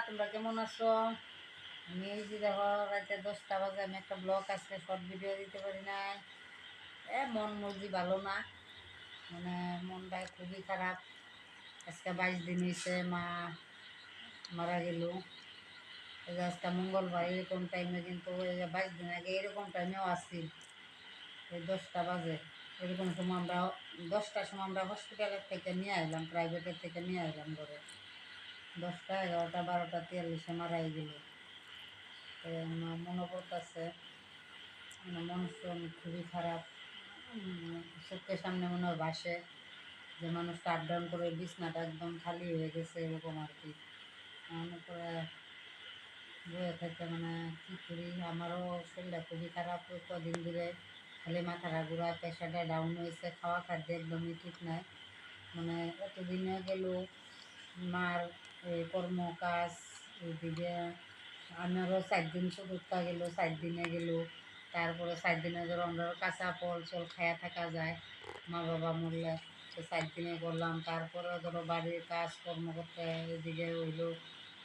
তোমরা কেমন আছো? আমি এই যে দেখো রাতে 10টা বাজে আমি একটা ব্লগ আজকে শর্ট ভিডিও দিতে পারি নাই। মন মর্জি ভালো না, মানে মনটা খুবই খারাপ। আজকে 22 দিন হয়েছে মা মারা গেল। এই যে আজকে মঙ্গলবার এরকম টাইমে, কিন্তু এই যে 22 দিন আগে এরকম টাইমেও আসছি। এই 10টা বাজে এরকম সময় আমরা 10টার সময় আমরা হসপিটালের থেকে নিয়ে আসলাম, প্রাইভেটের থেকে নিয়ে আসলাম ঘরে। 10টা 11টা 12টা 43 মারাই গেল। মনে পড়তেছে, মানে মন শরীর খুবই খারাপ। চোখের সামনে মনে হয় ভাসে যে মানুষটা আপ ডাউন করে বিছনাটা একদম খালি হয়ে গেছে, এরকম আর কি। মনে করে বয়ে থেকে মানে কী করি, আমারও শরীরটা খুবই খারাপ। ওই কদিন ধরে খালি মাথাটা ঘুরা, প্রেশারটা ডাউন হয়েছে, খাওয়া খাদ্য একদমই ঠিক নাই। মানে এতদিনে গেল মার এই কর্ম কাজ, ওইদিকে আমারও 4 দিন চতুর্থা গেল, 4 দিনে গেল। তারপরে 4 দিনে ধরো আমরা কাঁচা ফল চল খায়া থাকা যায়, মা বাবা মরলে। তো 4 দিনে করলাম, তারপরে ধরো বাড়ির কাজ কর্ম করতে এদিকে হইলো।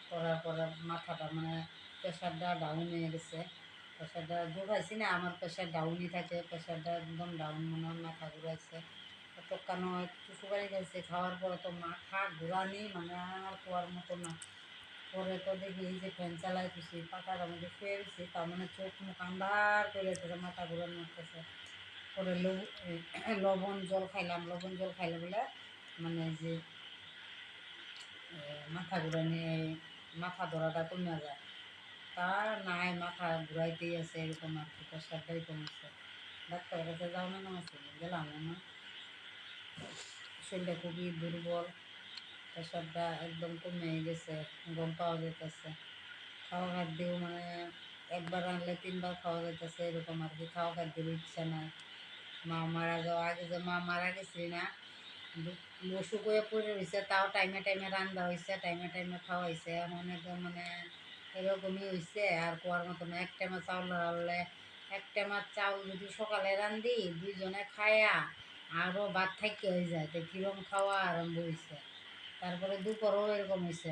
করার পরে মাথাটা মানে প্রেশারটা ডাউন হয়ে গেছে। প্রেশারটা ঘুরাইছি না, আমার প্রেশার ডাউনই থাকে, প্রেশারটা একদম ডাউন, মনে হয় মাথা ঘুরাইছে। তো কেন একটু সুপারি খাইছে, খাওয়ার পরে তো মাথা ঘুরানি মানে আর কোয়ার মতো না। পরে তো দেখি এই যে ফ্যান চালাইতেছি, পাখার মধ্যে শুয়ে গেছি, তার মানে চোখ মুখ আন্ধার করে যেতেছে, মাথা ঘুরানো উঠতেছে। পরে লবণ জল খাইলাম, লবণ জল খাইলে বলে মানে যে মাথা ঘুরানি, মাথা ধরাটা কমে যায়। তা নাই, মাথা ঘুরাইতেই আছে এরকম আর কি, প্রেশারটাই কমেছে। ডাক্তারের কাছে যাও না আছে, গেলাম না। শরীরটা খুবই দুর্বল, প্রেশারটা একদম কমে গেছে, গম পাওয়া যেতেছে। খাওয়া খাদ্যেও মানে একবার আনলে 3বার খাওয়া যাইতেছে, এরকম আর কি। খাওয়া খাদ্যের ইচ্ছা নাই। মা মারা যাওয়া আগে যে মা মারা গেছিলি না, অসুখ হয়ে পড়ে রয়েছে, তাও টাইমে টাইমে রান্না হয়েছে, টাইমে টাইমে খাওয়া হয়েছে। এখন একদম মানে এরকমই হয়েছে, আর কোয়ার মতো না। এক টাইমে চাউল রান্নলে, এক টাইমে চাউল যদি সকালে রান্ধি 2 জনে খায়া আরও ভাত থাকি হয়ে যায়, তো কিরম খাওয়া আরম্ভ হয়েছে। তারপরে দুপুরও এরকম হয়েছে।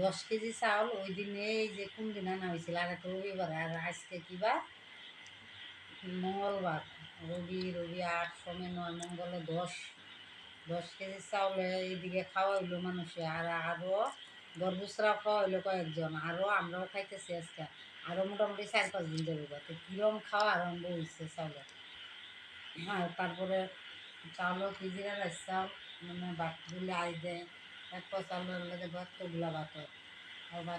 10 কেজি চাউল ওই দিনে, এই যে কোন দিন আনা হয়েছিল, আর একটা রবিবার, আর আজকে কিবা মঙ্গলবার। রবি 8, সোমে 9, মঙ্গলে 10। 10 কেজি চাউলে এইদিকে খাওয়া হইলো মানুষে, আর আরও গরবুসরা খাওয়া হইলো কয়েকজন, আরও আমরাও খাইতেছি আজকে। আরও মোটামুটি 4-5 দিন যাবে। তো কিরম খাওয়া আরম্ভ হয়েছে চাউলে। হ্যাঁ, তারপরে চাউলও কেজিরা রাইস চাউল, মানে ভাত দিলে আই দেয়। এক পা চাউলের লাগে 72 গুলা ভাত হয়। আর ভাত